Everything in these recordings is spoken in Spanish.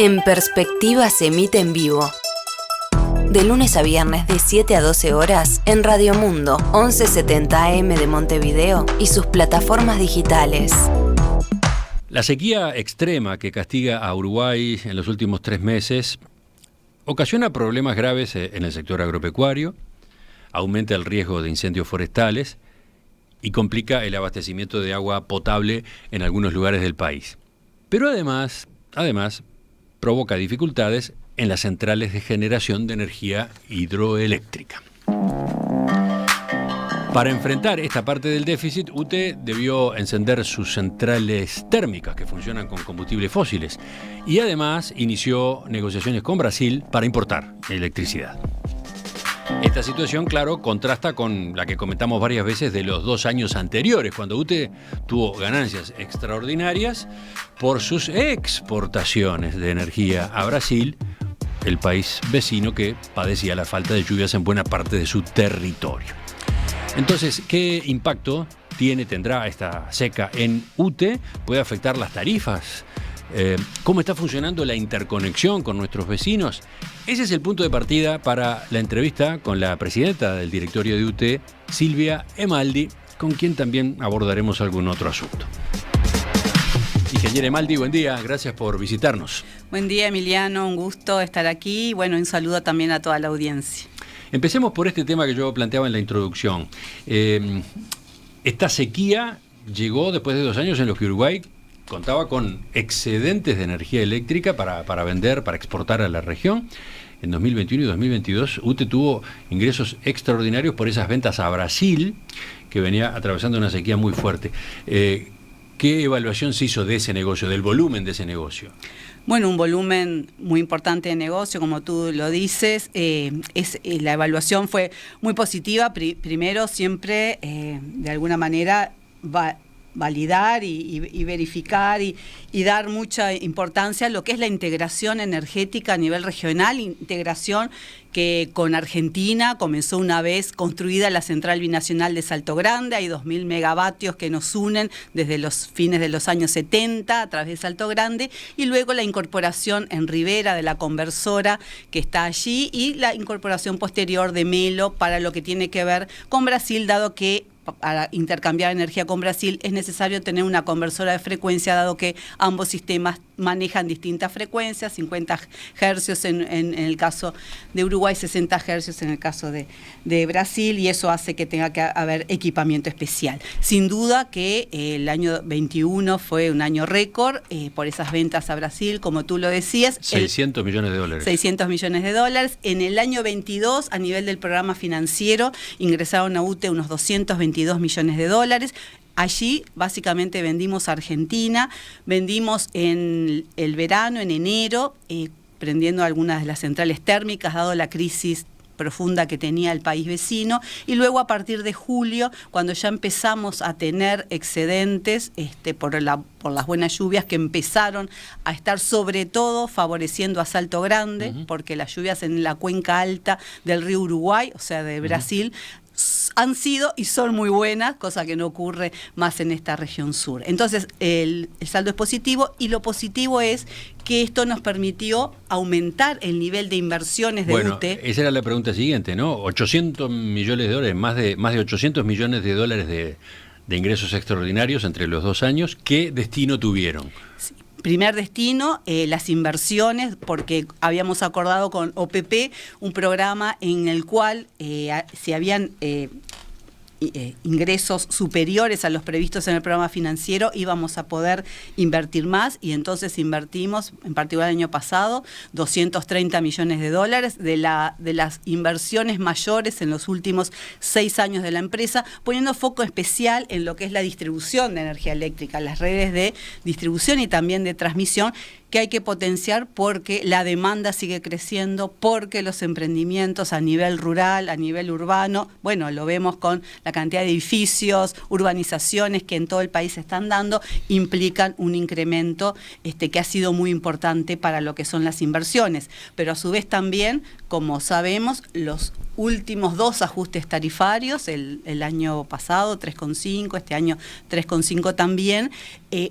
En Perspectiva se emite en vivo. De lunes a viernes de 7 a 12 horas en Radio Mundo 1170 AM de Montevideo y sus plataformas digitales. La sequía extrema que castiga a Uruguay en los últimos 3 meses ocasiona problemas graves en el sector agropecuario, aumenta el riesgo de incendios forestales y complica el abastecimiento de agua potable en algunos lugares del país. Pero además, provoca dificultades en las centrales de generación de energía hidroeléctrica. Para enfrentar esta parte del déficit, UTE debió encender sus centrales térmicas que funcionan con combustibles fósiles y además inició negociaciones con Brasil para importar electricidad. Esta situación, claro, contrasta con la que comentamos varias veces de los 2 años anteriores, cuando UTE tuvo ganancias extraordinarias por sus exportaciones de energía a Brasil, el país vecino que padecía la falta de lluvias en buena parte de su territorio. Entonces, ¿qué impacto tendrá esta seca en UTE? ¿Puede afectar las tarifas? ¿Cómo está funcionando la interconexión con nuestros vecinos? Ese es el punto de partida para la entrevista con la presidenta del directorio de UTE, Silvia Emaldi, con quien también abordaremos algún otro asunto. Ingeniera Emaldi, buen día, gracias por visitarnos. Buen día, Emiliano, un gusto estar aquí. Bueno, un saludo también a toda la audiencia. Empecemos por este tema que yo planteaba en la introducción. Esta sequía llegó después de 2 años en los que Uruguay contaba con excedentes de energía eléctrica para vender, para exportar a la región. En 2021 y 2022 UTE tuvo ingresos extraordinarios por esas ventas a Brasil, que venía atravesando una sequía muy fuerte. ¿Qué evaluación se hizo de ese negocio, del volumen de ese negocio? Bueno, un volumen muy importante de negocio, como tú lo dices. La evaluación fue muy positiva. Primero, siempre, de alguna manera, validar y verificar y dar mucha importancia a lo que es la integración energética a nivel regional, integración que con Argentina comenzó una vez construida la central binacional de Salto Grande. Hay 2.000 megavatios que nos unen desde los fines de los años 70 a través de Salto Grande, y luego la incorporación en Rivera de la conversora que está allí y la incorporación posterior de Melo para lo que tiene que ver con Brasil, dado que para intercambiar energía con Brasil es necesario tener una conversora de frecuencia, dado que ambos sistemas manejan distintas frecuencias, 50 hercios en el caso de Uruguay, 60 hercios en el caso de Brasil, y eso hace que tenga que haber equipamiento especial. Sin duda que el año 21 fue un año récord por esas ventas a Brasil, como tú lo decías. 600 millones de dólares. 600 millones de dólares. En el año 22, a nivel del programa financiero, ingresaron a UTE unos 222 millones de dólares. Allí básicamente vendimos a Argentina, vendimos en el verano, en enero, prendiendo algunas de las centrales térmicas, dado la crisis profunda que tenía el país vecino, y luego a partir de julio, cuando ya empezamos a tener excedentes por las buenas lluvias que empezaron a estar sobre todo favoreciendo a Salto Grande, porque las lluvias en la cuenca alta del río Uruguay, o sea de Brasil, han sido y son muy buenas, cosa que no ocurre más en esta región sur. Entonces el saldo es positivo, y lo positivo es que esto nos permitió aumentar el nivel de inversiones de UTE. Esa era la pregunta siguiente, ¿no? 800 millones de dólares, más de 800 millones de dólares de ingresos extraordinarios entre los 2 años. ¿Qué destino tuvieron? Sí. Primer destino, las inversiones, porque habíamos acordado con OPP un programa en el cual si habían ingresos superiores a los previstos en el programa financiero, íbamos a poder invertir más, y entonces invertimos, en particular el año pasado, 230 millones de dólares de las inversiones mayores en los últimos 6 años de la empresa, poniendo foco especial en lo que es la distribución de energía eléctrica, las redes de distribución y también de transmisión, que hay que potenciar porque la demanda sigue creciendo, porque los emprendimientos a nivel rural, a nivel urbano, bueno, lo vemos con la cantidad de edificios, urbanizaciones que en todo el país se están dando, implican un incremento que ha sido muy importante para lo que son las inversiones. Pero a su vez también, como sabemos, los últimos 2 ajustes tarifarios, el año pasado 3,5, este año 3,5 también,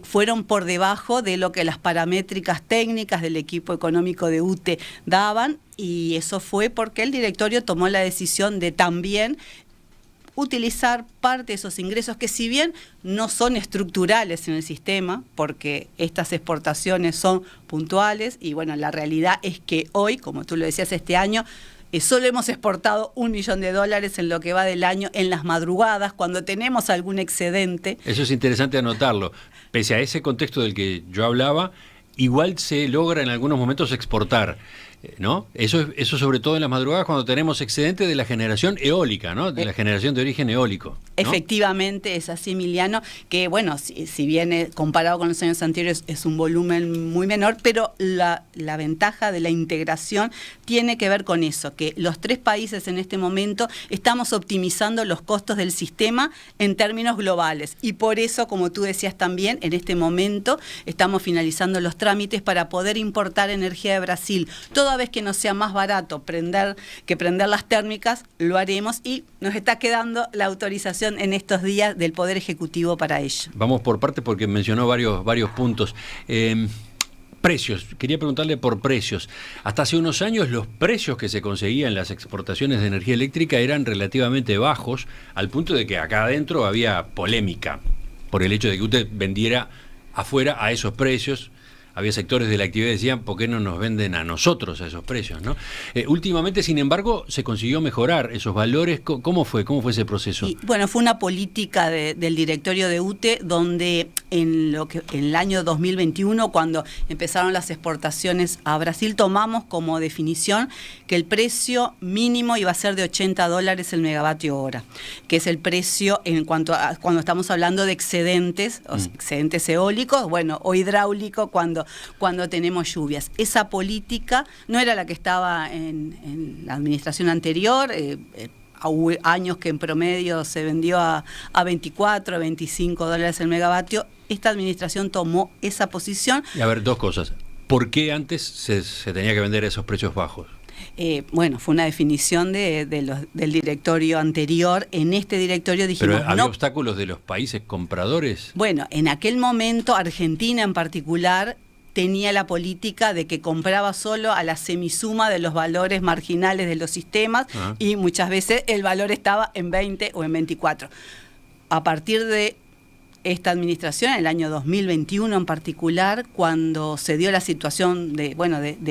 fueron por debajo de lo que las paramétricas técnicas del equipo económico de UTE daban, y eso fue porque el directorio tomó la decisión de también utilizar parte de esos ingresos que, si bien no son estructurales en el sistema, porque estas exportaciones son puntuales, y bueno, la realidad es que hoy, como tú lo decías, este año solo hemos exportado $1 millón en lo que va del año, en las madrugadas, cuando tenemos algún excedente. Eso es interesante anotarlo. Pese a ese contexto del que yo hablaba, igual se logra en algunos momentos exportar, ¿no? Eso sobre todo en las madrugadas, cuando tenemos excedente de la generación eólica, ¿no? De la generación de origen eólico, ¿no? Efectivamente, es así, Emiliano, que bueno, si bien comparado con los años anteriores es un volumen muy menor, pero la ventaja de la integración tiene que ver con eso, que los 3 países en este momento estamos optimizando los costos del sistema en términos globales, y por eso, como tú decías también, en este momento estamos finalizando los trámites para poder importar energía de Brasil. Toda vez que nos sea más barato prender las térmicas, lo haremos, y nos está quedando la autorización en estos días del Poder Ejecutivo para ello. Vamos por parte, porque mencionó varios puntos. Precios, quería preguntarle por precios. Hasta hace unos años los precios que se conseguían en las exportaciones de energía eléctrica eran relativamente bajos, al punto de que acá adentro había polémica por el hecho de que usted vendiera afuera a esos precios. Había sectores de la actividad que decían, ¿por qué no nos venden a nosotros a esos precios, ¿no? Últimamente, sin embargo, se consiguió mejorar esos valores. ¿Cómo fue ese proceso? Y, bueno, fue una política del directorio de UTE, donde en el año 2021, cuando empezaron las exportaciones a Brasil, tomamos como definición que el precio mínimo iba a ser de $80 el megavatio hora, que es el precio en cuanto a cuando estamos hablando de excedentes, excedentes eólicos, bueno, o hidráulico, cuando tenemos lluvias. Esa política no era la que estaba en la administración anterior. Hubo años que en promedio se vendió a $24, a $25 el megavatio. Esta administración tomó esa posición. Y a ver, 2 cosas. ¿Por qué antes se tenía que vender a esos precios bajos? Bueno, fue una definición del directorio anterior. En este directorio dijimos... ¿Pero había obstáculos de los países compradores? Bueno, en aquel momento Argentina en particular tenía la política de que compraba solo a la semisuma de los valores marginales de los sistemas, y muchas veces el valor estaba en 20 o en 24. A partir de esta administración, en el año 2021 en particular, cuando se dio la situación de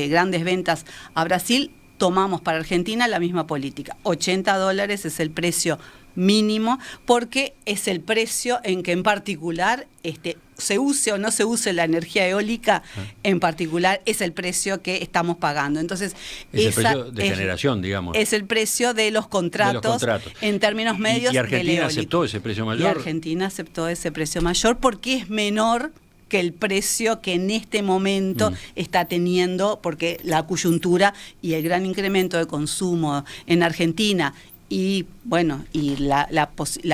grandes ventas a Brasil, tomamos para Argentina la misma política. $80 es el precio mínimo, porque es el precio en que en particular se use o no se use la energía eólica, en particular es el precio que estamos pagando. Entonces, es el precio de generación, digamos. Es el precio de los contratos, en términos medios. ¿Y Argentina aceptó ese precio mayor? Y Argentina aceptó ese precio mayor porque es menor que el precio que en este momento está teniendo, porque la coyuntura y el gran incremento de consumo en Argentina y bueno, y la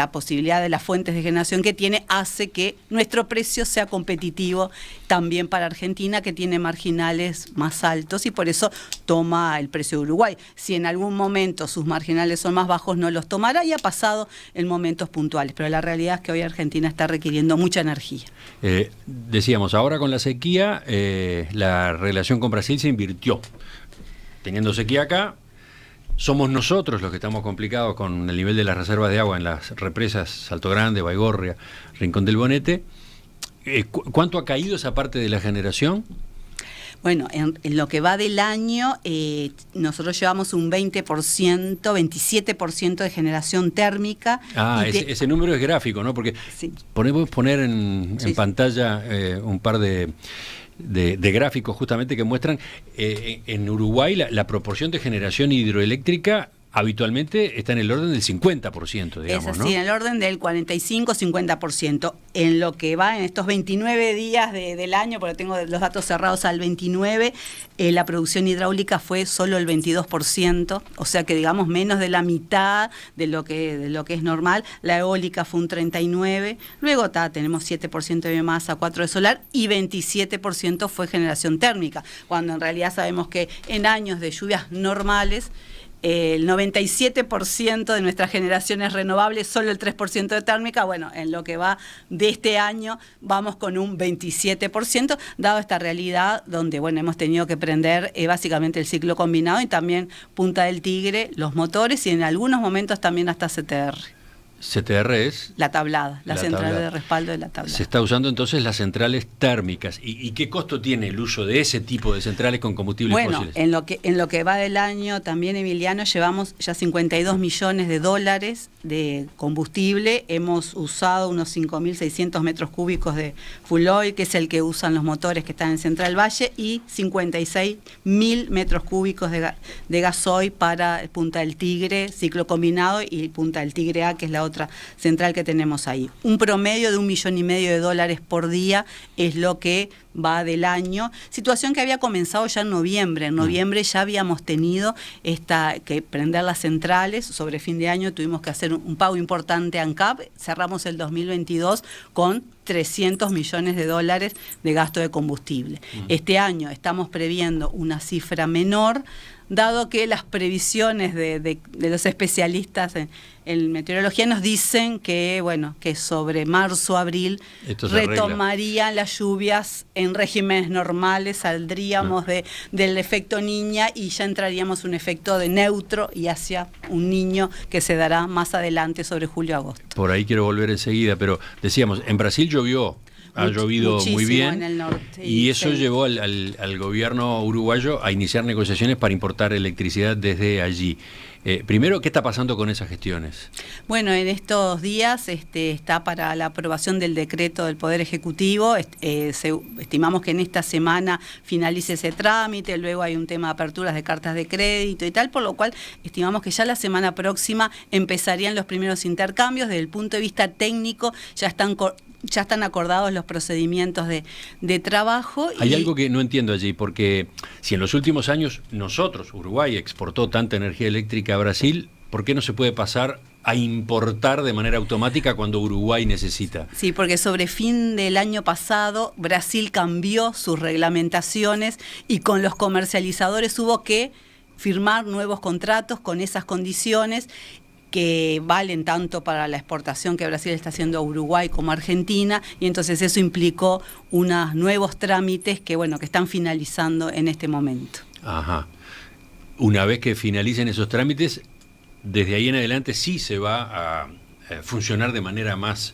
posibilidad de las fuentes de generación que tiene hace que nuestro precio sea competitivo también para Argentina, que tiene marginales más altos, y por eso toma el precio de Uruguay. Si en algún momento sus marginales son más bajos, no los tomará, y ha pasado en momentos puntuales, pero la realidad es que hoy Argentina está requiriendo mucha energía. Decíamos, ahora con la sequía, la relación con Brasil se invirtió. Teniendo sequía acá, somos nosotros los que estamos complicados con el nivel de las reservas de agua en las represas Salto Grande, Baigorria, Rincón del Bonete. ¿Cuánto ha caído esa parte de la generación? Bueno, en lo que va del año, nosotros llevamos un 20%, 27% de generación térmica. Ese número es gráfico, ¿no? Porque podemos poner en pantalla un par de gráficos justamente que muestran en Uruguay la proporción de generación hidroeléctrica habitualmente está en el orden del 50%, digamos, es así, ¿no? en el orden del 45-50%. En lo que va en estos 29 días del año, porque tengo los datos cerrados al 29, la producción hidráulica fue solo el 22%, o sea que digamos menos de la mitad de lo que es normal. La eólica fue un 39%, luego tenemos 7% de biomasa, 4% de solar, y 27% fue generación térmica, cuando en realidad sabemos que en años de lluvias normales el 97% de nuestra generación es renovable, solo el 3% de térmica. Bueno, en lo que va de este año vamos con un 27%, dado esta realidad donde, bueno, hemos tenido que prender básicamente el ciclo combinado y también Punta del Tigre, los motores y en algunos momentos también hasta CTR. CTR es la tablada, la central tablada. de respaldo de la tablada. Se está usando entonces las centrales térmicas. ¿Y qué costo tiene el uso de ese tipo de centrales con combustibles fósiles? Bueno, en lo que va del año también, Emiliano, llevamos ya 52 millones de dólares de combustible. Hemos usado unos 5.600 metros cúbicos de full oil, que es el que usan los motores que están en Central Valle, y 56.000 metros cúbicos de gasoil para Punta del Tigre, ciclo combinado, y Punta del Tigre A, que es la otra central que tenemos ahí. Un promedio de $1,5 millones por día es lo que va del año, situación que había comenzado ya en noviembre. En noviembre ya habíamos tenido que prender las centrales, sobre fin de año tuvimos que hacer un pago importante a ANCAP, cerramos el 2022 con $300 millones de gasto de combustible. Este año estamos previendo una cifra menor, dado que las previsiones de los especialistas en meteorología nos dicen que, bueno, que sobre marzo, abril retomarían las lluvias en regímenes normales, saldríamos del efecto niña y ya entraríamos en un efecto de neutro y hacia un niño que se dará más adelante sobre julio-agosto. Por ahí quiero volver enseguida, pero decíamos, en Brasil ha llovido muy bien, en el norte, y eso llevó al gobierno uruguayo a iniciar negociaciones para importar electricidad desde allí. Primero, ¿qué está pasando con esas gestiones? Bueno, en estos días está para la aprobación del decreto del Poder Ejecutivo. Estimamos que en esta semana finalice ese trámite, luego hay un tema de aperturas de cartas de crédito y tal, por lo cual estimamos que ya la semana próxima empezarían los primeros intercambios. Desde el punto de vista técnico ya están acordados los procedimientos de trabajo. Hay algo que no entiendo allí, porque si en los últimos años nosotros, Uruguay, exportó tanta energía eléctrica a Brasil, ¿por qué no se puede pasar a importar de manera automática cuando Uruguay necesita? Sí, porque sobre fin del año pasado Brasil cambió sus reglamentaciones y con los comercializadores hubo que firmar nuevos contratos con esas condiciones que valen tanto para la exportación que Brasil está haciendo a Uruguay como a Argentina, y entonces eso implicó unos nuevos trámites que, bueno, que están finalizando en este momento. Ajá. Una vez que finalicen esos trámites, desde ahí en adelante sí se va a funcionar de manera más,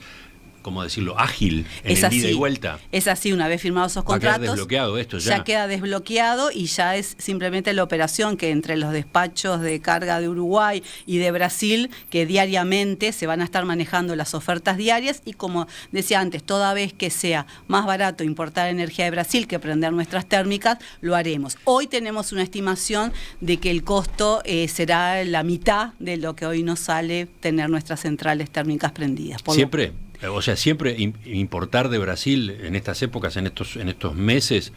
¿cómo decirlo?, ágil, en el ida y vuelta. Es así, una vez firmados esos contratos, va a quedar desbloqueado esto ya queda desbloqueado y ya es simplemente la operación que entre los despachos de carga de Uruguay y de Brasil, que diariamente se van a estar manejando las ofertas diarias, y como decía antes, toda vez que sea más barato importar energía de Brasil que prender nuestras térmicas, lo haremos. Hoy tenemos una estimación de que el costo será la mitad de lo que hoy nos sale tener nuestras centrales térmicas prendidas. ¿Siempre? O sea, siempre importar de Brasil en estas épocas, en estos meses,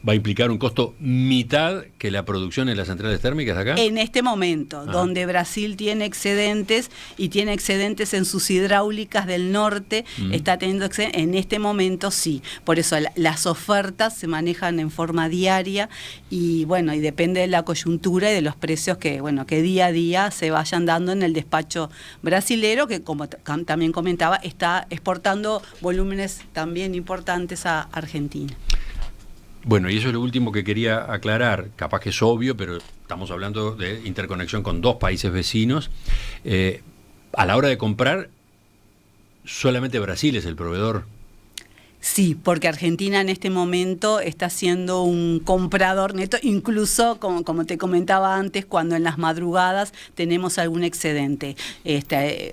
va a implicar un costo mitad que la producción en las centrales térmicas acá. En este momento, donde Brasil tiene excedentes y tiene excedentes en sus hidráulicas del norte, está teniendo excedentes, en este momento sí. Por eso las ofertas se manejan en forma diaria y bueno, y depende de la coyuntura y de los precios que, bueno, que día a día se vayan dando en el despacho brasilero, que como también comentaba, está exportando volúmenes también importantes a Argentina. Bueno, y eso es lo último que quería aclarar, capaz que es obvio, pero estamos hablando de interconexión con dos países vecinos. A la hora de comprar, solamente Brasil es el proveedor. Sí, porque Argentina en este momento está siendo un comprador neto, incluso como te comentaba antes, cuando en las madrugadas tenemos algún excedente.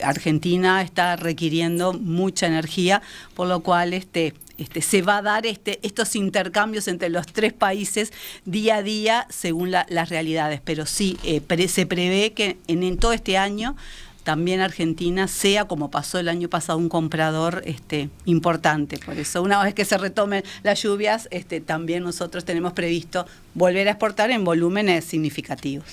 Argentina está requiriendo mucha energía, por lo cual se va a dar estos intercambios entre los tres países día a día según las realidades. Pero sí, se prevé que en todo este año también Argentina sea, como pasó el año pasado, un comprador importante. Por eso, una vez que se retomen las lluvias, también nosotros tenemos previsto volver a exportar en volúmenes significativos.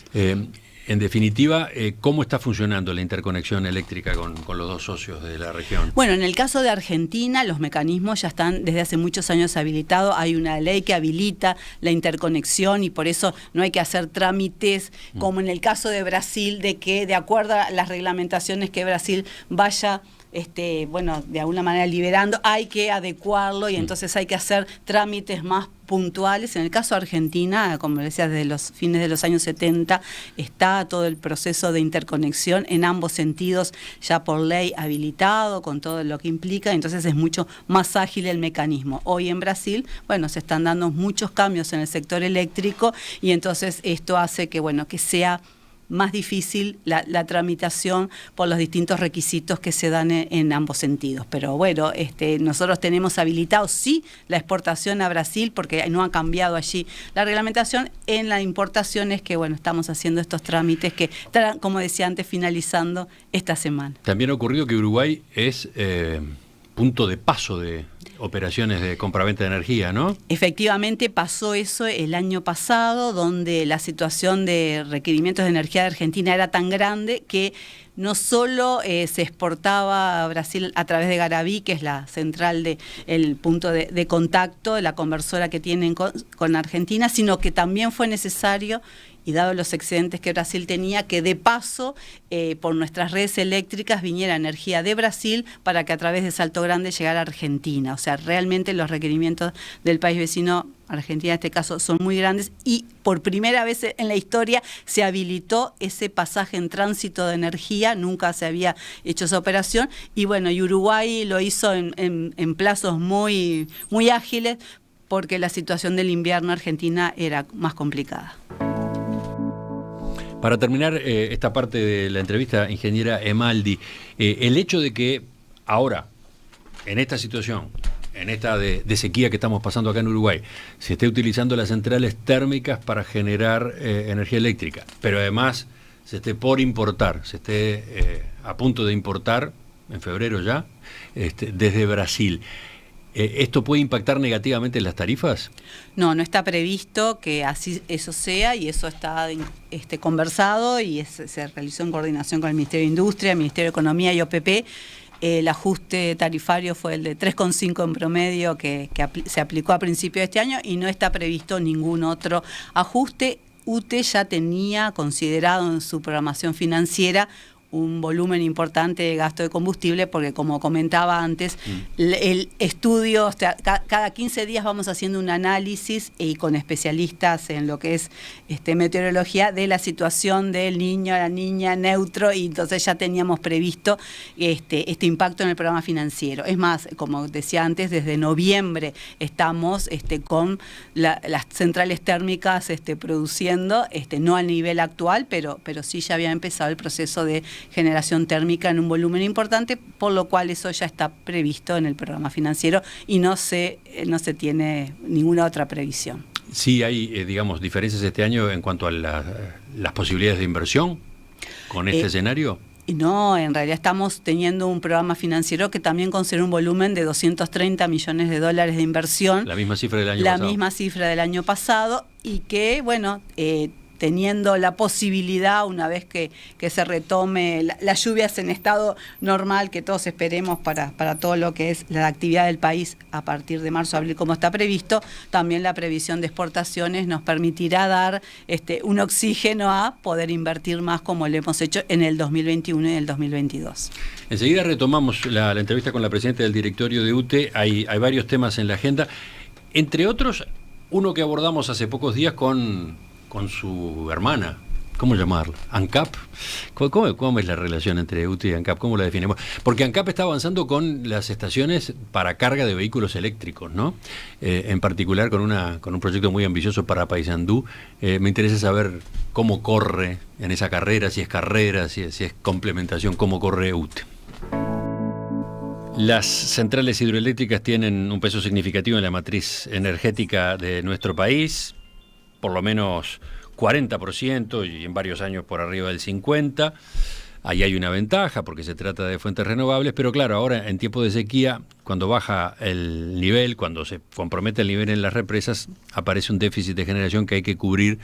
En definitiva, ¿cómo está funcionando la interconexión eléctrica con los dos socios de la región? Bueno, en el caso de Argentina, los mecanismos ya están desde hace muchos años habilitados. Hay una ley que habilita la interconexión y por eso no hay que hacer trámites como en el caso de Brasil, de que de acuerdo a las reglamentaciones que Brasil vaya de alguna manera liberando, hay que adecuarlo y entonces hay que hacer trámites más puntuales. En el caso de Argentina, como decía, desde los fines de los años 70 está todo el proceso de interconexión en ambos sentidos ya por ley habilitado, con todo lo que implica, entonces es mucho más ágil el mecanismo. Hoy en Brasil, se están dando muchos cambios en el sector eléctrico y entonces esto hace que sea más difícil la tramitación por los distintos requisitos que se dan en ambos sentidos. Pero nosotros tenemos habilitado sí la exportación a Brasil porque no ha cambiado allí la reglamentación. En la importación es que estamos haciendo estos trámites que estarán, como decía antes, finalizando esta semana. También ha ocurrido que Uruguay es punto de paso de operaciones de compraventa de energía, ¿no? Efectivamente pasó eso el año pasado, donde la situación de requerimientos de energía de Argentina era tan grande que no solo se exportaba a Brasil a través de Garabí, que es la central el punto de contacto, la conversora que tienen con Argentina, sino que también fue necesario, y dado los excedentes que Brasil tenía, que de paso por nuestras redes eléctricas viniera energía de Brasil para que a través de Salto Grande llegara a Argentina. O sea, realmente los requerimientos del país vecino, Argentina en este caso, son muy grandes y por primera vez en la historia se habilitó ese pasaje en tránsito de energía, nunca se había hecho esa operación y Uruguay lo hizo en plazos muy, muy ágiles porque la situación del invierno argentina era más complicada. Para terminar esta parte de la entrevista, ingeniera Emaldi, el hecho de que ahora, en esta situación, en esta de sequía que estamos pasando acá en Uruguay, se esté utilizando las centrales térmicas para generar energía eléctrica, pero además se esté por importar, se esté a punto de importar, en febrero ya, desde Brasil. ¿Esto puede impactar negativamente en las tarifas? No está previsto que así eso sea y eso está conversado y se realizó en coordinación con el Ministerio de Industria, el Ministerio de Economía y OPP. El ajuste tarifario fue el de 3,5 en promedio que se aplicó a principios de este año y no está previsto ningún otro ajuste. UTE ya tenía considerado en su programación financiera un volumen importante de gasto de combustible porque, como comentaba antes, el estudio, cada 15 días vamos haciendo un análisis y con especialistas en lo que es meteorología de la situación del niño, la niña, neutro, y entonces ya teníamos previsto este impacto en el programa financiero. Es más, como decía antes, desde noviembre estamos con las centrales térmicas produciendo, no al nivel actual, pero sí ya había empezado el proceso de generación térmica en un volumen importante, por lo cual eso ya está previsto en el programa financiero y no se tiene ninguna otra previsión. Sí hay, digamos, diferencias este año en cuanto a las posibilidades de inversión con este escenario. No, en realidad estamos teniendo un programa financiero que también considera un volumen de $230 millones de inversión. La misma cifra del año pasado. La misma cifra del año pasado y que, teniendo la posibilidad, una vez que se retome las lluvias en estado normal, que todos esperemos para todo lo que es la actividad del país a partir de marzo, abril, como está previsto, también la previsión de exportaciones nos permitirá dar un oxígeno a poder invertir más como lo hemos hecho en el 2021 y el 2022. Enseguida retomamos la entrevista con la presidenta del directorio de UTE. Hay varios temas en la agenda, entre otros, uno que abordamos hace pocos días con su hermana, ¿cómo llamarla? ANCAP. ¿Cómo es la relación entre UTE y ANCAP? ¿Cómo la definimos? Porque ANCAP está avanzando con las estaciones para carga de vehículos eléctricos, ¿no? En particular con un proyecto muy ambicioso para Paysandú. Me interesa saber cómo corre en esa carrera, si es complementación, cómo corre UTE. Las centrales hidroeléctricas tienen un peso significativo en la matriz energética de nuestro país, por lo menos 40% y en varios años por arriba del 50%. Ahí hay una ventaja porque se trata de fuentes renovables, pero claro, ahora en tiempo de sequía, cuando baja el nivel, cuando se compromete el nivel en las represas, aparece un déficit de generación que hay que cubrir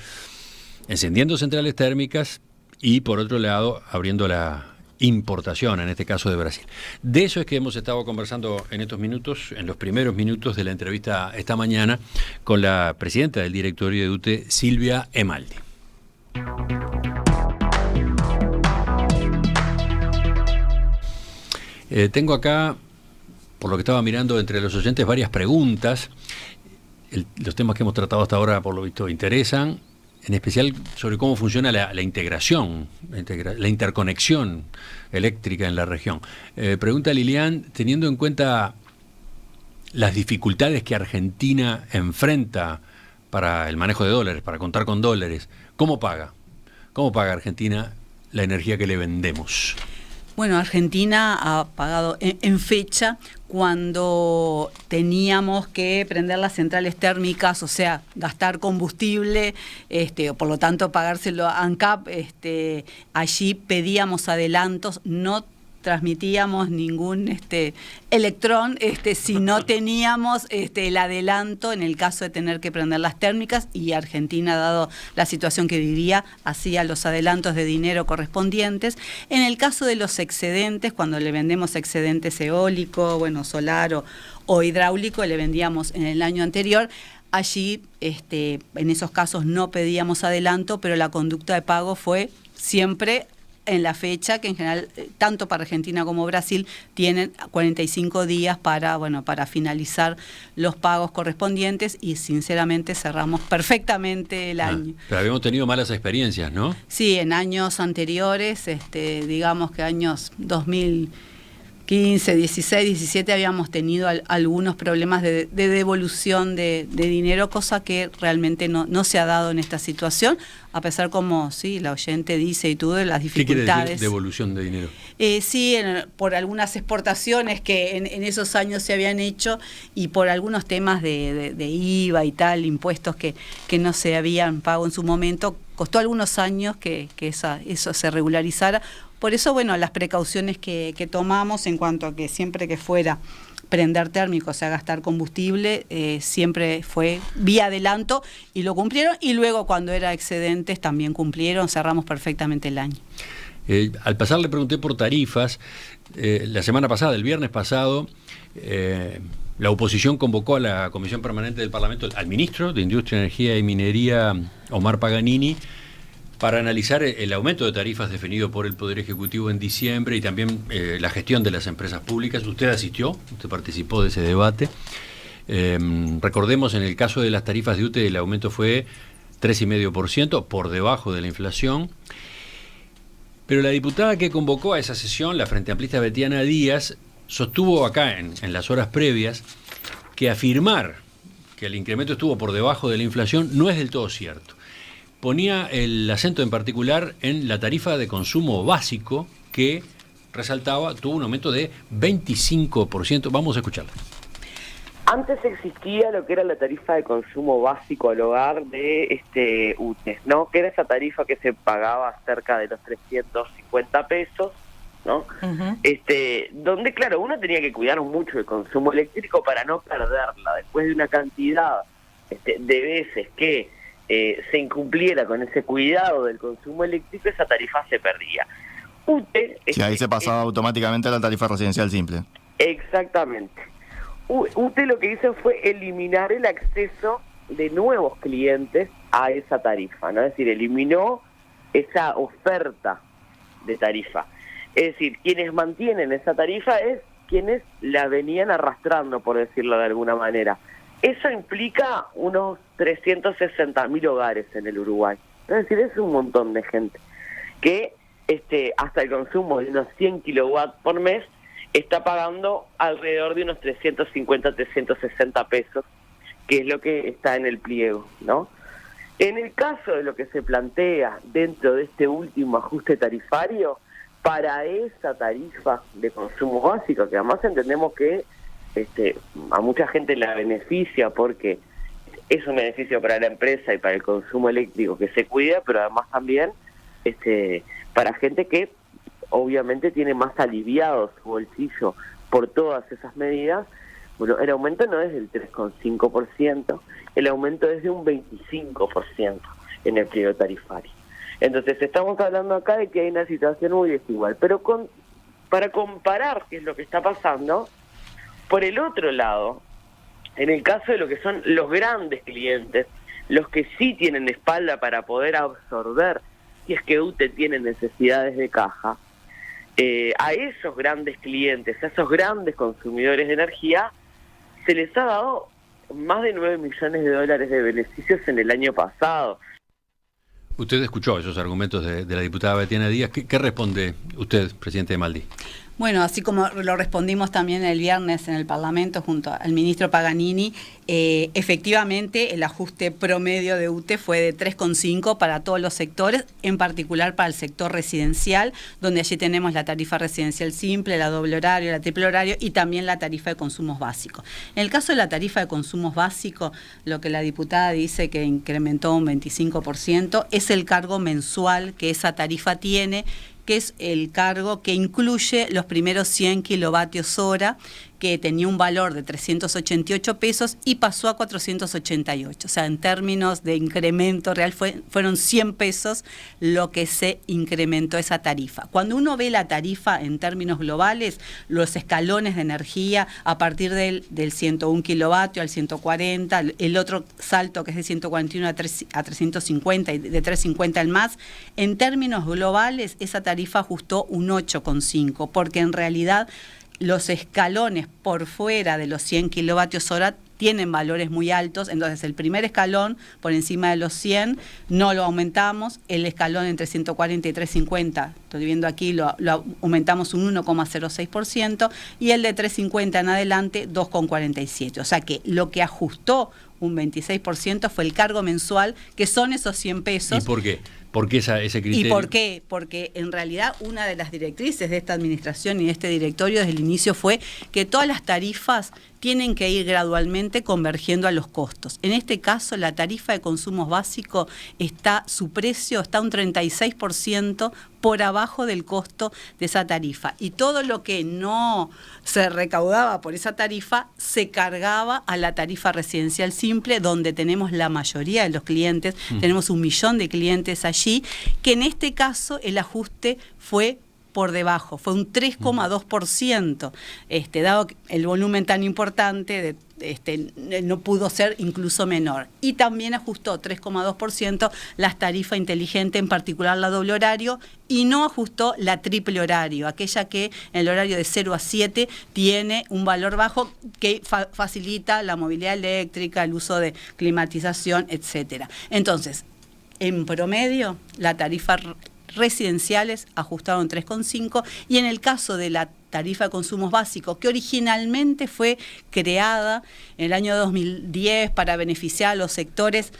encendiendo centrales térmicas y por otro lado abriendo la importación, en este caso de Brasil. De eso es que hemos estado conversando en estos minutos, en los primeros minutos de la entrevista esta mañana, con la presidenta del directorio de UTE, Silvia Emaldi. Tengo acá, por lo que estaba mirando entre los oyentes, varias preguntas. Los temas que hemos tratado hasta ahora, por lo visto, interesan, en especial sobre cómo funciona la integración, la interconexión eléctrica en la región. Pregunta Lilian, teniendo en cuenta las dificultades que Argentina enfrenta para el manejo de dólares, para contar con dólares, ¿cómo paga? ¿Cómo paga Argentina la energía que le vendemos? Bueno, Argentina ha pagado en fecha cuando teníamos que prender las centrales térmicas, o sea, gastar combustible, o por lo tanto pagárselo a ANCAP. Allí pedíamos adelantos, no transmitíamos ningún electrón si no teníamos el adelanto en el caso de tener que prender las térmicas, y Argentina, dado la situación que vivía, hacía los adelantos de dinero correspondientes. En el caso de los excedentes, cuando le vendemos excedentes eólico, solar o hidráulico, le vendíamos en el año anterior. Allí, en esos casos no pedíamos adelanto, pero la conducta de pago fue siempre en la fecha, que en general, tanto para Argentina como Brasil, tienen 45 días para finalizar los pagos correspondientes, y sinceramente cerramos perfectamente el año. Pero habíamos tenido malas experiencias, ¿no? Sí, en años anteriores, digamos que años 2015, 16, 17, habíamos tenido algunos problemas de devolución de dinero, cosa que realmente no se ha dado en esta situación, a pesar, como sí, la oyente dice y tú, de las dificultades. ¿Qué quiere decir devolución de dinero? Sí, por algunas exportaciones que en esos años se habían hecho, y por algunos temas de IVA y tal, impuestos que no se habían pagado en su momento. Costó algunos años que eso se regularizara. Por eso, las precauciones que tomamos en cuanto a que siempre que fuera prender térmico, o sea, gastar combustible, siempre fue vía adelanto, y lo cumplieron, y luego cuando era excedentes también cumplieron, cerramos perfectamente el año. Al pasar le pregunté por tarifas. La semana pasada, el viernes pasado, la oposición convocó a la Comisión Permanente del Parlamento al ministro de Industria, Energía y Minería, Omar Paganini, para analizar el aumento de tarifas definido por el Poder Ejecutivo en diciembre, y también la gestión de las empresas públicas. Usted asistió, usted participó de ese debate. Recordemos, en el caso de las tarifas de UTE, el aumento fue 3,5%, por debajo de la inflación. Pero la diputada que convocó a esa sesión, la Frente Amplista Betiana Díaz, sostuvo acá en las horas previas que afirmar que el incremento estuvo por debajo de la inflación no es del todo cierto. Ponía el acento en particular en la tarifa de consumo básico, que resaltaba, tuvo un aumento de 25%. Vamos a escucharla. Antes existía lo que era la tarifa de consumo básico al hogar de UTE, ¿no? Que era esa tarifa que se pagaba cerca de los 350 pesos, ¿no? Uh-huh. Donde, claro, uno tenía que cuidar mucho el consumo eléctrico para no perderla. Después de una cantidad de veces que se incumpliera con ese cuidado del consumo eléctrico, esa tarifa se perdía. UTE... Sí, ahí se pasaba automáticamente a la tarifa residencial simple. Exactamente. UTE lo que hizo fue eliminar el acceso de nuevos clientes a esa tarifa, ¿no? Es decir, eliminó esa oferta de tarifa. Es decir, quienes mantienen esa tarifa es quienes la venían arrastrando, por decirlo de alguna manera. Eso implica unos 360.000 hogares en el Uruguay. Es decir, es un montón de gente que hasta el consumo de unos 100 kilowatts por mes está pagando alrededor de unos 350, 360 pesos, que es lo que está en el pliego, ¿no? En el caso de lo que se plantea dentro de este último ajuste tarifario, para esa tarifa de consumo básico, que además entendemos que a mucha gente la beneficia porque es un beneficio para la empresa y para el consumo eléctrico que se cuida, pero además también para gente que obviamente tiene más aliviado su bolsillo por todas esas medidas. Bueno, el aumento no es del 3,5%, el aumento es de un 25% en el pliego tarifario. Entonces estamos hablando acá de que hay una situación muy desigual, pero para comparar qué es lo que está pasando, por el otro lado, en el caso de lo que son los grandes clientes, los que sí tienen espalda para poder absorber, si es que UTE tiene necesidades de caja, a esos grandes clientes, a esos grandes consumidores de energía, se les ha dado más de 9 millones de dólares de beneficios en el año pasado. Usted escuchó esos argumentos de la diputada Betiana Díaz. ¿Qué responde usted, presidente de Maldi? Bueno, así como lo respondimos también el viernes en el Parlamento junto al ministro Paganini, efectivamente el ajuste promedio de UTE fue de 3,5 para todos los sectores, en particular para el sector residencial, donde allí tenemos la tarifa residencial simple, la doble horario, la triple horario y también la tarifa de consumos básicos. En el caso de la tarifa de consumos básicos, lo que la diputada dice que incrementó un 25%, es el cargo mensual que esa tarifa tiene, que es el cargo que incluye los primeros 100 kilovatios hora, que tenía un valor de 388 pesos y pasó a 488. O sea, en términos de incremento real fueron 100 pesos lo que se incrementó esa tarifa. Cuando uno ve la tarifa en términos globales, los escalones de energía a partir del 101 kilovatio al 140, el otro salto que es de 141 a 350 y de 350 al más, en términos globales esa tarifa ajustó un 8,5, porque en realidad los escalones por fuera de los 100 kilovatios hora tienen valores muy altos, entonces el primer escalón por encima de los 100 no lo aumentamos, el escalón entre 140 y 350, estoy viendo aquí, lo aumentamos un 1,06% y el de 350 en adelante 2,47%, o sea que lo que ajustó un 26% fue el cargo mensual, que son esos 100 pesos. ¿Y por qué? ¿Por qué ese criterio? ¿Y por qué? Porque en realidad una de las directrices de esta administración y de este directorio desde el inicio fue que todas las tarifas tienen que ir gradualmente convergiendo a los costos. En este caso, la tarifa de consumos básicos su precio está un 36% por abajo del costo de esa tarifa. Y todo lo que no se recaudaba por esa tarifa se cargaba a la tarifa residencial simple, donde tenemos la mayoría de los clientes, tenemos 1 millón de clientes allí, que en este caso el ajuste fue por debajo, fue un 3,2%, dado el volumen tan importante, no pudo ser incluso menor. Y también ajustó 3,2% las tarifas inteligentes, en particular la doble horario, y no ajustó la triple horario, aquella que en el horario de 0 a 7 tiene un valor bajo que facilita la movilidad eléctrica, el uso de climatización, etcétera. Entonces, en promedio, la tarifa residenciales ajustaron 3,5 y en el caso de la tarifa de consumos básicos, que originalmente fue creada en el año 2010 para beneficiar a los sectores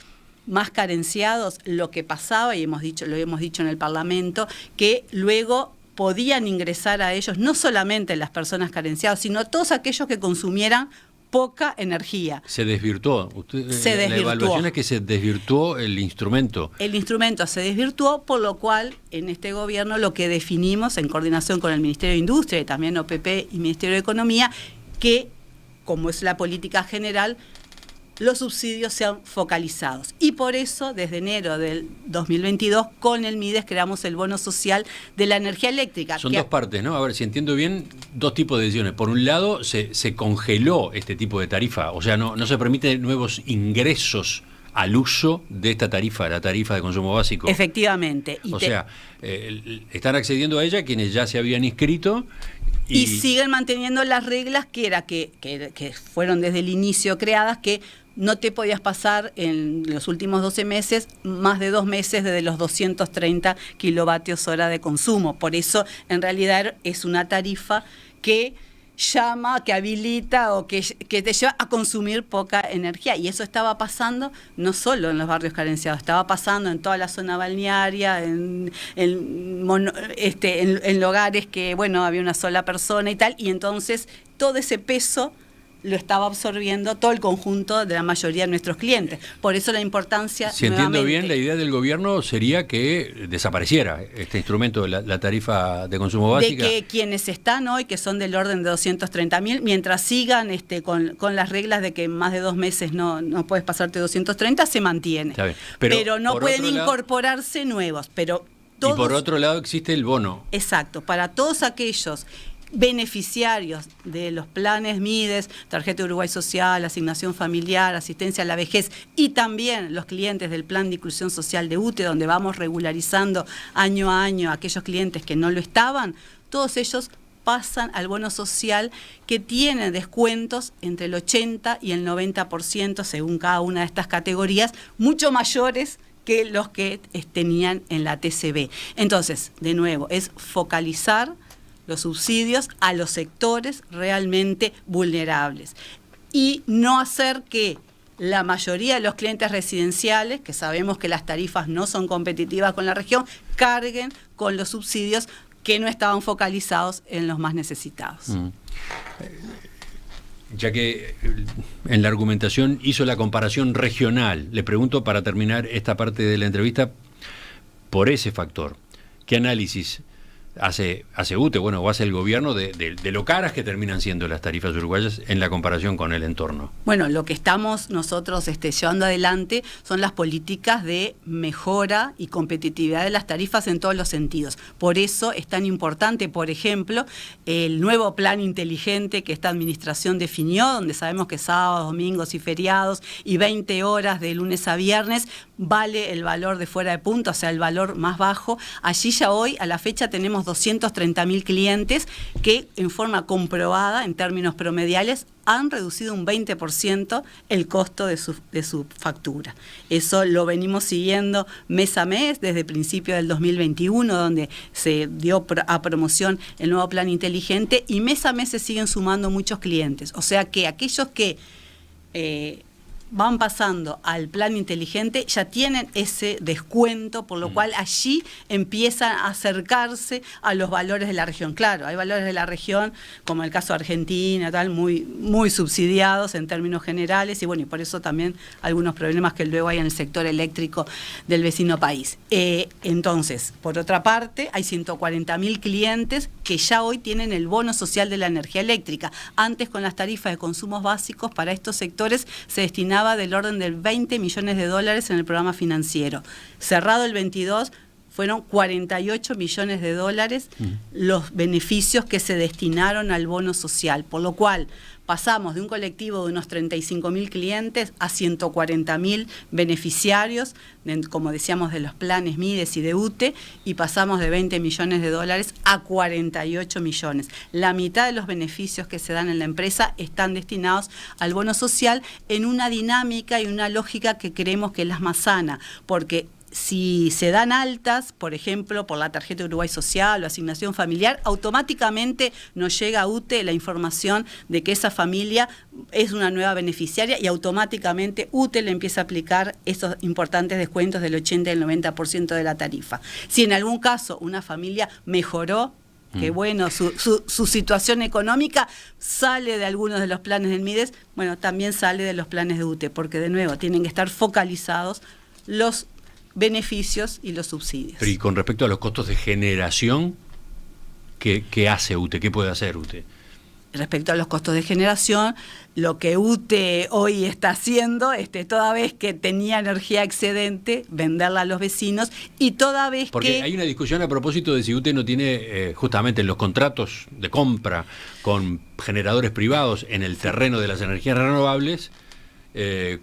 más carenciados, lo que pasaba, y lo hemos dicho en el Parlamento, que luego podían ingresar a ellos no solamente las personas carenciadas, sino todos aquellos que consumieran poca energía. Se desvirtuó. La evaluación es que se desvirtuó el instrumento. El instrumento se desvirtuó, por lo cual en este gobierno lo que definimos en coordinación con el Ministerio de Industria y también OPP y Ministerio de Economía, que como es la política general, los subsidios sean focalizados. Y por eso, desde enero del 2022, con el MIDES creamos el bono social de la energía eléctrica. Son dos partes, ¿no? A ver, si entiendo bien, dos tipos de decisiones. Por un lado, se congeló este tipo de tarifa, o sea, no se permite nuevos ingresos al uso de esta tarifa, la tarifa de consumo básico. Efectivamente. Están accediendo a ella quienes ya se habían inscrito. Y siguen manteniendo las reglas que fueron desde el inicio creadas, que no te podías pasar en los últimos 12 meses más de 2 meses desde los 230 kilovatios hora de consumo. Por eso, en realidad, es una tarifa que llama, que habilita o que te lleva a consumir poca energía. Y eso estaba pasando no solo en los barrios carenciados, estaba pasando en toda la zona balnearia, en lugares que, bueno, había una sola persona y tal, y entonces todo ese peso lo estaba absorbiendo todo el conjunto de la mayoría de nuestros clientes. Por eso la importancia. Si entiendo bien, la idea del gobierno sería que desapareciera este instrumento, la tarifa de consumo básica. De que quienes están hoy, que son del orden de 230.000, mientras sigan con las reglas de que más de 2 meses no puedes pasarte 230, se mantiene. Está bien. Pero no pueden incorporarse nuevos. Pero todos, y por otro lado existe el bono. Exacto, para todos aquellos beneficiarios de los planes MIDES, Tarjeta de Uruguay Social, Asignación Familiar, Asistencia a la Vejez, y también los clientes del Plan de Inclusión Social de UTE, donde vamos regularizando año a año a aquellos clientes que no lo estaban, todos ellos pasan al bono social, que tiene descuentos entre el 80 y el 90% según cada una de estas categorías, mucho mayores que los que tenían en la TCB. Entonces, de nuevo, es focalizar los subsidios a los sectores realmente vulnerables y no hacer que la mayoría de los clientes residenciales, que sabemos que las tarifas no son competitivas con la región, carguen con los subsidios que no estaban focalizados en los más necesitados. Ya que en la argumentación hizo la comparación regional, le pregunto para terminar esta parte de la entrevista por ese factor. ¿Qué análisis hace UTE, o hace el gobierno de lo caras que terminan siendo las tarifas uruguayas en la comparación con el entorno? Bueno, lo que estamos nosotros llevando adelante son las políticas de mejora y competitividad de las tarifas en todos los sentidos. Por eso es tan importante, por ejemplo, el nuevo plan inteligente que esta administración definió, donde sabemos que sábados, domingos y feriados y 20 horas de lunes a viernes vale el valor de fuera de punto, o sea, el valor más bajo. Allí ya hoy, a la fecha, tenemos 230.000 clientes que en forma comprobada, en términos promediales, han reducido un 20% el costo de su factura. Eso lo venimos siguiendo mes a mes desde principios del 2021, donde se dio a promoción el nuevo plan inteligente, y mes a mes se siguen sumando muchos clientes. O sea que aquellos que van pasando al plan inteligente ya tienen ese descuento, por lo cual allí empiezan a acercarse a los valores de la región. Claro, hay valores de la región, como el caso de Argentina, tal, muy, muy subsidiados en términos generales, y bueno, y por eso también algunos problemas que luego hay en el sector eléctrico del vecino país. Entonces, por otra parte, hay 140.000 clientes que ya hoy tienen el bono social de la energía eléctrica. Antes, con las tarifas de consumos básicos para estos sectores se destinaba del orden de 20 millones de dólares en el programa financiero. Cerrado el 22, fueron 48 millones de dólares los beneficios que se destinaron al bono social, por lo cual pasamos de un colectivo de unos 35.000 clientes a 140.000 beneficiarios, como decíamos, de los planes MIDES y de UTE, y pasamos de 20 millones de dólares a 48 millones. La mitad de los beneficios que se dan en la empresa están destinados al bono social, en una dinámica y una lógica que creemos que es la más sana, porque si se dan altas, por ejemplo, por la tarjeta de Uruguay Social o asignación familiar, automáticamente nos llega a UTE la información de que esa familia es una nueva beneficiaria, y automáticamente UTE le empieza a aplicar esos importantes descuentos del 80 y el 90% de la tarifa. Si en algún caso una familia mejoró, que bueno, su situación económica, sale de algunos de los planes del MIDES, bueno, también sale de los planes de UTE, porque de nuevo tienen que estar focalizados los beneficios y los subsidios. Pero y con respecto a los costos de generación, ¿qué hace UTE? ¿Qué puede hacer UTE? Respecto a los costos de generación, lo que UTE hoy está haciendo, toda vez que tenía energía excedente, venderla a los vecinos, y toda vez Porque hay una discusión a propósito de si UTE no tiene justamente en los contratos de compra con generadores privados en el terreno de las energías renovables,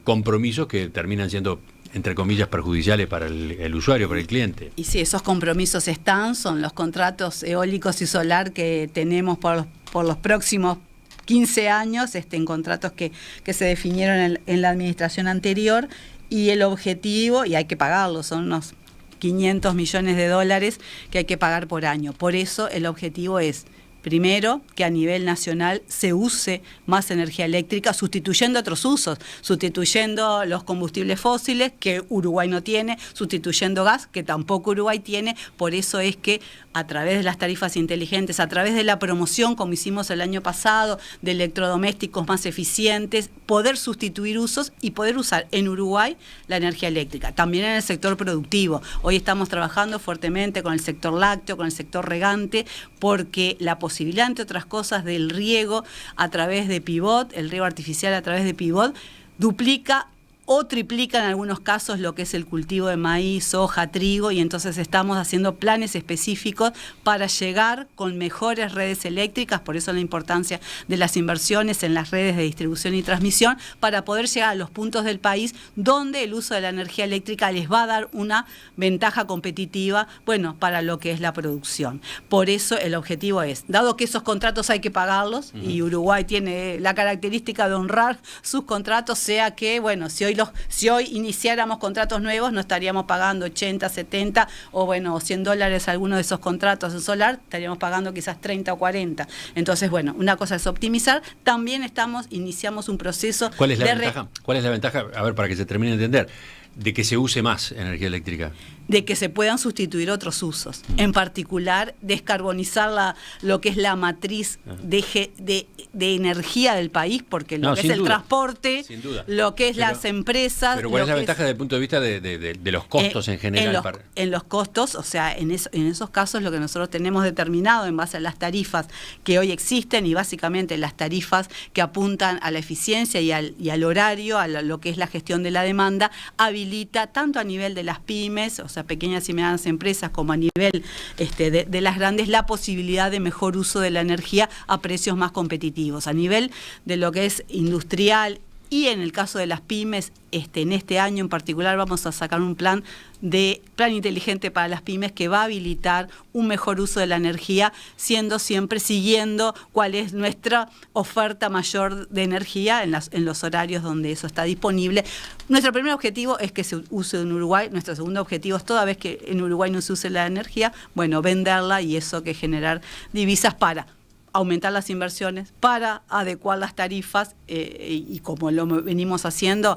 compromisos que terminan siendo, entre comillas, perjudiciales para el usuario, para el cliente. Y sí, esos compromisos son los contratos eólicos y solar que tenemos por los próximos 15 años, en contratos que se definieron en la administración anterior, y el objetivo, y hay que pagarlo, son unos 500 millones de dólares que hay que pagar por año. Por eso el objetivo es Primero, que a nivel nacional se use más energía eléctrica, sustituyendo otros usos, sustituyendo los combustibles fósiles, que Uruguay no tiene, sustituyendo gas, que tampoco Uruguay tiene. Por eso es que a través de las tarifas inteligentes, a través de la promoción, como hicimos el año pasado, de electrodomésticos más eficientes, poder sustituir usos y poder usar en Uruguay la energía eléctrica. También en el sector productivo. Hoy estamos trabajando fuertemente con el sector lácteo, con el sector regante, porque la posibilidad, entre otras cosas, del riego a través de pivot, el riego artificial a través de pivot, duplica o triplica en algunos casos lo que es el cultivo de maíz, soja, trigo, y entonces estamos haciendo planes específicos para llegar con mejores redes eléctricas, por eso la importancia de las inversiones en las redes de distribución y transmisión, para poder llegar a los puntos del país donde el uso de la energía eléctrica les va a dar una ventaja competitiva, bueno, para lo que es la producción. Por eso el objetivo es, dado que esos contratos hay que pagarlos, y Uruguay tiene la característica de honrar sus contratos, sea que, bueno, si hoy iniciáramos contratos nuevos, no estaríamos pagando 80, 70 o bueno, $100 alguno de esos contratos en solar, estaríamos pagando quizás 30 o 40. Entonces, bueno, una cosa es optimizar. También iniciamos un proceso. ¿Cuál es la ventaja? ¿Cuál es la ventaja? A ver, para que se termine de entender, de que se use más energía eléctrica. De que se puedan sustituir otros usos. En particular, descarbonizar lo que es la matriz de energía del país, porque lo que es el transporte, lo que es las empresas... Pero ¿cuál es la ventaja desde el punto de vista de los costos en general? En los costos, o sea, en esos casos lo que nosotros tenemos determinado en base a las tarifas que hoy existen, y básicamente las tarifas que apuntan a la eficiencia y al horario, a lo que es la gestión de la demanda, habilita tanto a nivel de las pymes, o sea, pequeñas y medianas empresas, como a nivel de las grandes, la posibilidad de mejor uso de la energía a precios más competitivos. A nivel de lo que es industrial y en el caso de las pymes, en este año en particular vamos a sacar un plan inteligente para las pymes que va a habilitar un mejor uso de la energía, siguiendo cuál es nuestra oferta mayor de energía en los horarios donde eso está disponible. Nuestro primer objetivo es que se use en Uruguay. Nuestro segundo objetivo es, toda vez que en Uruguay no se use la energía, bueno, venderla, y eso que generar divisas para aumentar las inversiones, para adecuar las tarifas, y como lo venimos haciendo,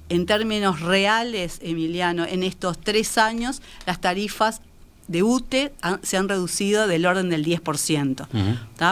en términos reales, Emiliano, en estos 3 años, las tarifas de UTE se han reducido del orden del 10%,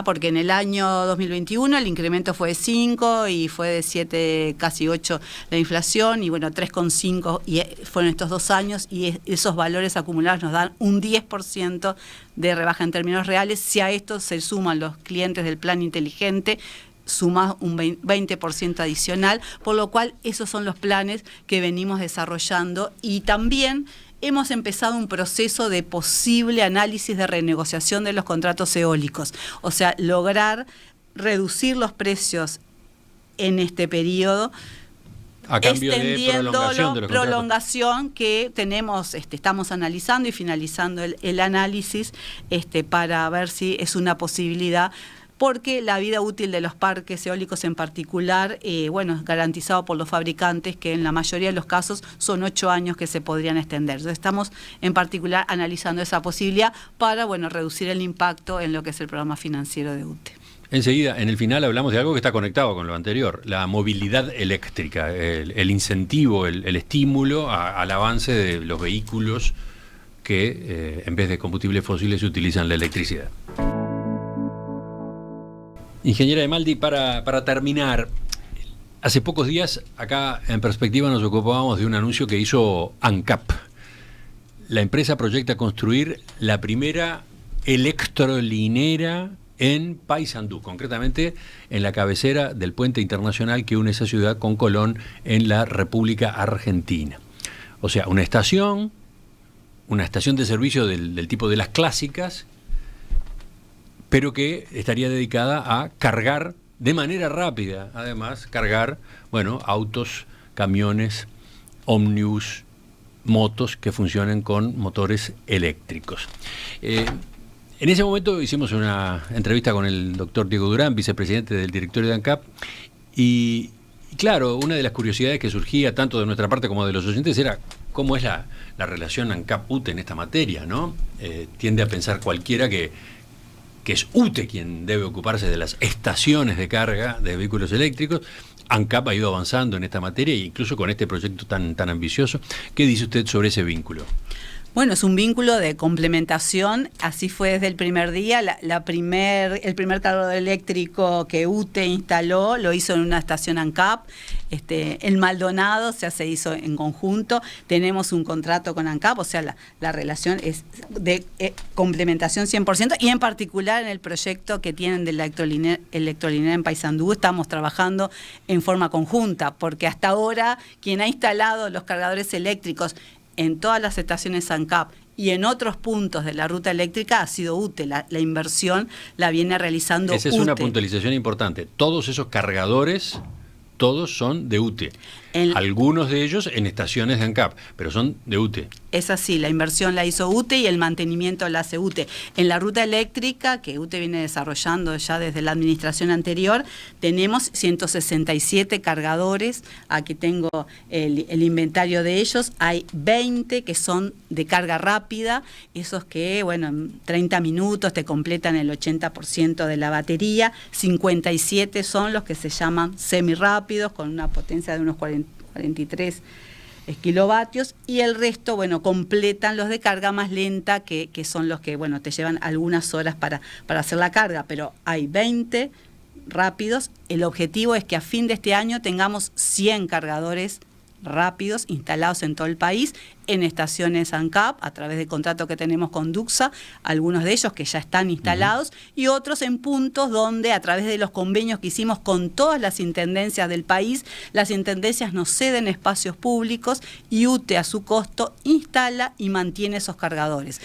porque en el año 2021 el incremento fue de 5 y fue de 7, casi 8 la inflación, y bueno, 3,5 y fueron estos 2 años, y esos valores acumulados nos dan un 10% de rebaja en términos reales. Si a esto se suman los clientes del plan inteligente, suma un 20% adicional, por lo cual esos son los planes que venimos desarrollando, y también hemos empezado un proceso de posible análisis de renegociación de los contratos eólicos, o sea, lograr reducir los precios en este periodo, a cambio extendiendo de prolongación que tenemos, estamos analizando y finalizando el análisis para ver si es una posibilidad, porque la vida útil de los parques eólicos en particular, es garantizado por los fabricantes, que en la mayoría de los casos son 8 años que se podrían extender. Entonces estamos en particular analizando esa posibilidad para, reducir el impacto en lo que es el programa financiero de UTE. Enseguida, en el final, hablamos de algo que está conectado con lo anterior, la movilidad eléctrica, el incentivo, el estímulo al avance de los vehículos que, en vez de combustibles fósiles, utilizan la electricidad. Ingeniera Demaldi, para terminar, hace pocos días acá en Perspectiva nos ocupábamos de un anuncio que hizo ANCAP. La empresa proyecta construir la primera electrolinera en Paysandú, concretamente en la cabecera del puente internacional que une esa ciudad con Colón, en la República Argentina. O sea, una estación de servicio del tipo de las clásicas, pero que estaría dedicada a cargar de manera rápida, además, autos, camiones, ómnibus, motos que funcionen con motores eléctricos. En ese momento hicimos una entrevista con el doctor Diego Durán, vicepresidente del directorio de ANCAP, y claro, una de las curiosidades que surgía tanto de nuestra parte como de los oyentes era cómo es la relación ANCAP-UTE en esta materia, ¿no? Tiende a pensar cualquiera que que es UTE quien debe ocuparse de las estaciones de carga de vehículos eléctricos. ANCAP ha ido avanzando en esta materia e incluso con este proyecto tan ambicioso. ¿Qué dice usted sobre ese vínculo? Bueno, es un vínculo de complementación, así fue desde el primer día. El primer cargador eléctrico que UTE instaló lo hizo en una estación ANCAP. El Maldonado se hizo en conjunto. Tenemos un contrato con ANCAP, o sea, la relación es de complementación 100%, y en particular en el proyecto que tienen de la electrolinera en Paysandú estamos trabajando en forma conjunta, porque hasta ahora quien ha instalado los cargadores eléctricos en todas las estaciones ANCAP y en otros puntos de la ruta eléctrica ha sido UTE. La inversión la viene realizando UTE. Esa es una puntualización importante. Todos esos cargadores, todos son de UTE. Algunos de ellos en estaciones de ANCAP, pero son de UTE. Es así, la inversión la hizo UTE y el mantenimiento la hace UTE. En la ruta eléctrica, que UTE viene desarrollando ya desde la administración anterior, tenemos 167 cargadores. Aquí tengo el inventario de ellos. Hay 20 que son de carga rápida, esos que, bueno, en 30 minutos te completan el 80% de la batería. 57 son los que se llaman semirápidos, con una potencia de unos 43 kilovatios, y el resto, bueno, completan los de carga más lenta, que son los que, bueno, te llevan algunas horas para hacer la carga, pero hay 20 rápidos. El objetivo es que a fin de este año tengamos 100 cargadores rápidos instalados en todo el país, en estaciones ANCAP, a través del contrato que tenemos con Duxa, algunos de ellos que ya están instalados, y otros en puntos donde, a través de los convenios que hicimos con todas las intendencias del país, las intendencias nos ceden espacios públicos y UTE a su costo instala y mantiene esos cargadores.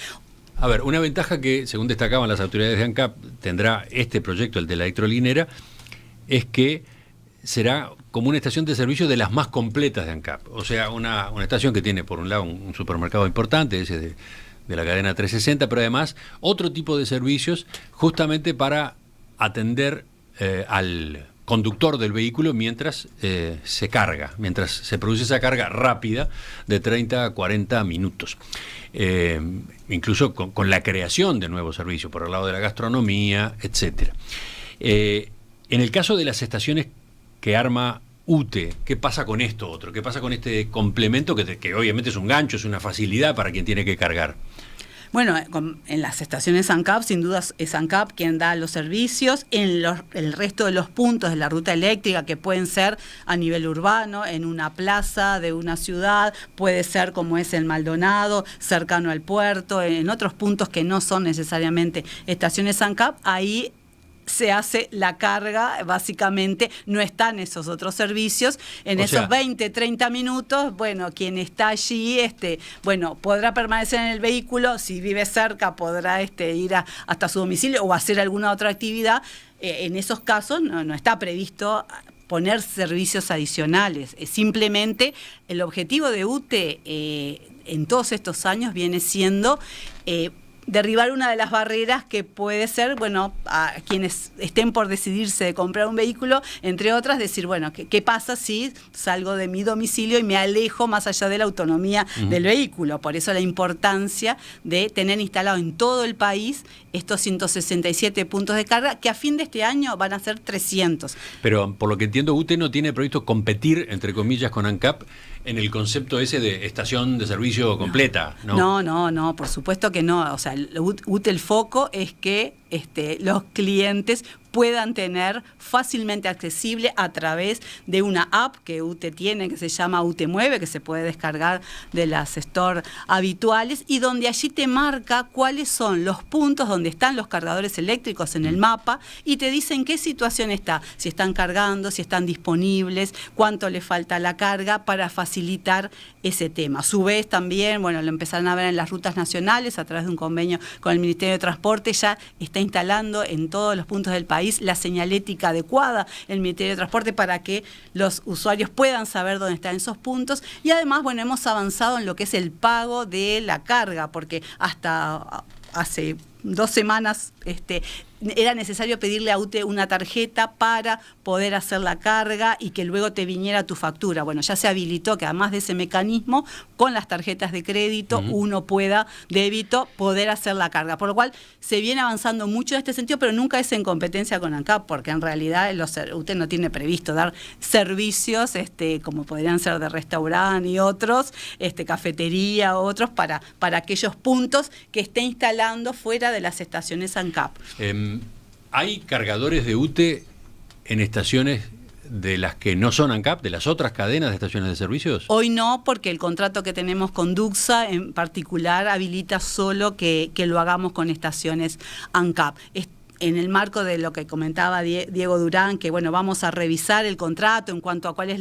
A ver, una ventaja que, según destacaban las autoridades de ANCAP, tendrá este proyecto, el de la electrolinera, es que será como una estación de servicio de las más completas de ANCAP. O sea, una estación que tiene, por un lado, un supermercado importante, ese de la cadena 360, pero además otro tipo de servicios justamente para atender al conductor del vehículo mientras se carga, mientras se produce esa carga rápida de 30 a 40 minutos. Incluso con la creación de nuevos servicios por el lado de la gastronomía, etcétera. En el caso de las estaciones que arma UTE, ¿qué pasa con esto otro? ¿Qué pasa con este complemento que obviamente es un gancho, es una facilidad para quien tiene que cargar? Bueno, en las estaciones ANCAP, sin duda es ANCAP quien da los servicios. En el resto de los puntos de la ruta eléctrica, que pueden ser a nivel urbano, en una plaza de una ciudad, puede ser como es el Maldonado, cercano al puerto, en otros puntos que no son necesariamente estaciones ANCAP, ahí se hace la carga, básicamente no están esos otros servicios. En esos 20, 30 minutos, bueno, quien está allí, bueno, podrá permanecer en el vehículo, si vive cerca podrá ir hasta su domicilio o hacer alguna otra actividad. En esos casos no está previsto poner servicios adicionales. Simplemente el objetivo de UTE en todos estos años viene siendo derribar una de las barreras que puede ser, bueno, a quienes estén por decidirse de comprar un vehículo, entre otras, decir, bueno, ¿qué pasa si salgo de mi domicilio y me alejo más allá de la autonomía del vehículo? Por eso la importancia de tener instalado en todo el país estos 167 puntos de carga, que a fin de este año van a ser 300. Pero por lo que entiendo, UTE no tiene previsto competir, entre comillas, con ANCAP en el concepto ese de estación de servicio completa, ¿no? No, por supuesto que no. O sea, UTE, el foco es que los clientes puedan tener fácilmente accesible a través de una app que UTE tiene, que se llama UTE Mueve, que se puede descargar de las stores habituales, y donde allí te marca cuáles son los puntos donde están los cargadores eléctricos en el mapa, y te dicen qué situación está, si están cargando, si están disponibles, cuánto le falta la carga, para facilitar ese tema. A su vez también, bueno, lo empezaron a ver en las rutas nacionales a través de un convenio con el Ministerio de Transporte, ya está instalando en todos los puntos del país la señalética adecuada el Ministerio de Transporte para que los usuarios puedan saber dónde están esos puntos. Y además, bueno, hemos avanzado en lo que es el pago de la carga, porque hasta hace 2 semanas era necesario pedirle a UTE una tarjeta para poder hacer la carga y que luego te viniera tu factura. Bueno, ya se habilitó que además de ese mecanismo, con las tarjetas de crédito uno pueda, débito, poder hacer la carga. Por lo cual se viene avanzando mucho en este sentido, pero nunca es en competencia con ANCAP, porque en realidad UTE no tiene previsto dar servicios como podrían ser de restaurante y otros, cafetería, otros, para aquellos puntos que esté instalando fuera de las estaciones ANCAP. ¿Hay cargadores de UTE en estaciones de las que no son ANCAP, de las otras cadenas de estaciones de servicios? Hoy no, porque el contrato que tenemos con Duxa en particular habilita solo que lo hagamos con estaciones ANCAP. En el marco de lo que comentaba Diego Durán, que vamos a revisar el contrato en cuanto a cuál es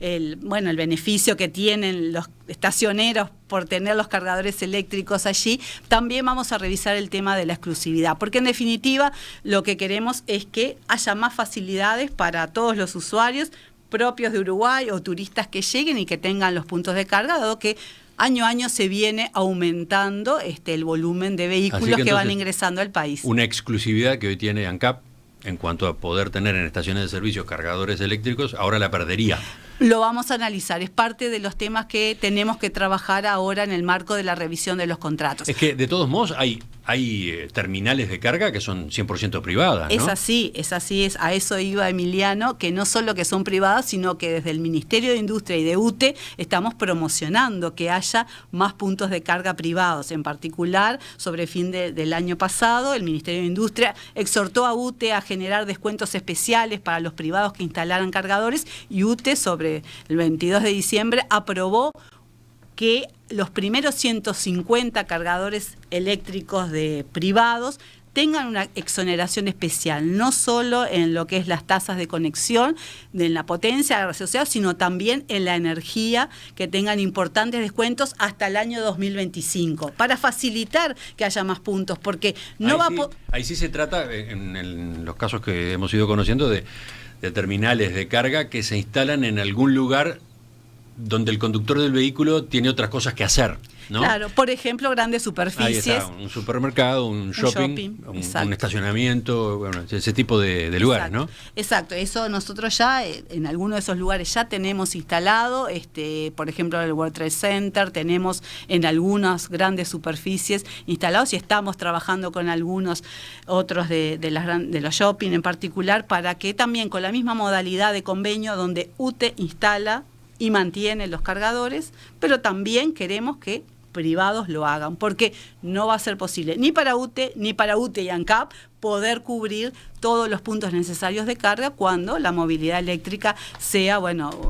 el beneficio que tienen los estacioneros por tener los cargadores eléctricos allí, también vamos a revisar el tema de la exclusividad, porque en definitiva lo que queremos es que haya más facilidades para todos los usuarios propios de Uruguay o turistas que lleguen y que tengan los puntos de carga, dado que año a año se viene aumentando el volumen de vehículos que van ingresando al país. Una exclusividad que hoy tiene ANCAP en cuanto a poder tener en estaciones de servicio cargadores eléctricos, ahora la perdería. Lo vamos a analizar, es parte de los temas que tenemos que trabajar ahora en el marco de la revisión de los contratos. Es que de todos modos hay terminales de carga que son 100% privadas, ¿no? Es así, a eso iba Emiliano, que no solo que son privadas, sino que desde el Ministerio de Industria y de UTE estamos promocionando que haya más puntos de carga privados. En particular, sobre fin del año pasado, el Ministerio de Industria exhortó a UTE a generar descuentos especiales para los privados que instalaran cargadores, y UTE sobre el 22 de diciembre aprobó que los primeros 150 cargadores eléctricos de privados tengan una exoneración especial, no solo en lo que es las tasas de conexión, en la potencia asociada, sino también en la energía, que tengan importantes descuentos hasta el año 2025, para facilitar que haya más puntos, porque no ahí sí se trata, en los casos que hemos ido conociendo, de terminales de carga que se instalan en algún lugar donde el conductor del vehículo tiene otras cosas que hacer, ¿no? Claro, por ejemplo, grandes superficies. Ahí está, un supermercado, un shopping, un estacionamiento, ese tipo de lugares, ¿no? Exacto, eso nosotros ya en algunos de esos lugares ya tenemos instalado, por ejemplo, en el World Trade Center, tenemos en algunas grandes superficies instalados, y estamos trabajando con algunos otros de los shopping en particular, para que también con la misma modalidad de convenio donde UTE instala y mantiene los cargadores, pero también queremos que privados lo hagan, porque no va a ser posible ni para UTE y ANCAP poder cubrir todos los puntos necesarios de carga cuando la movilidad eléctrica sea,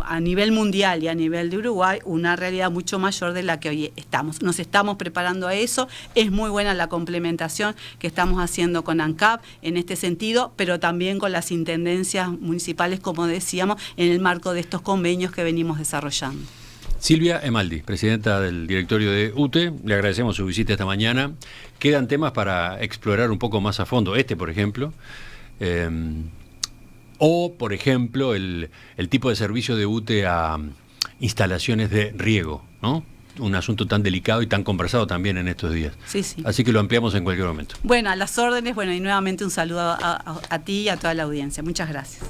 a nivel mundial y a nivel de Uruguay, una realidad mucho mayor de la que hoy estamos. Nos estamos preparando a eso, es muy buena la complementación que estamos haciendo con ANCAP en este sentido, pero también con las intendencias municipales, como decíamos, en el marco de estos convenios que venimos desarrollando. Silvia Emaldi, presidenta del directorio de UTE, le agradecemos su visita esta mañana. Quedan temas para explorar un poco más a fondo, por ejemplo, o por ejemplo el tipo de servicio de UTE a instalaciones de riego, ¿no? Un asunto tan delicado y tan conversado también en estos días. Sí. Así que lo ampliamos en cualquier momento. A las órdenes, y nuevamente un saludo a ti y a toda la audiencia. Muchas gracias.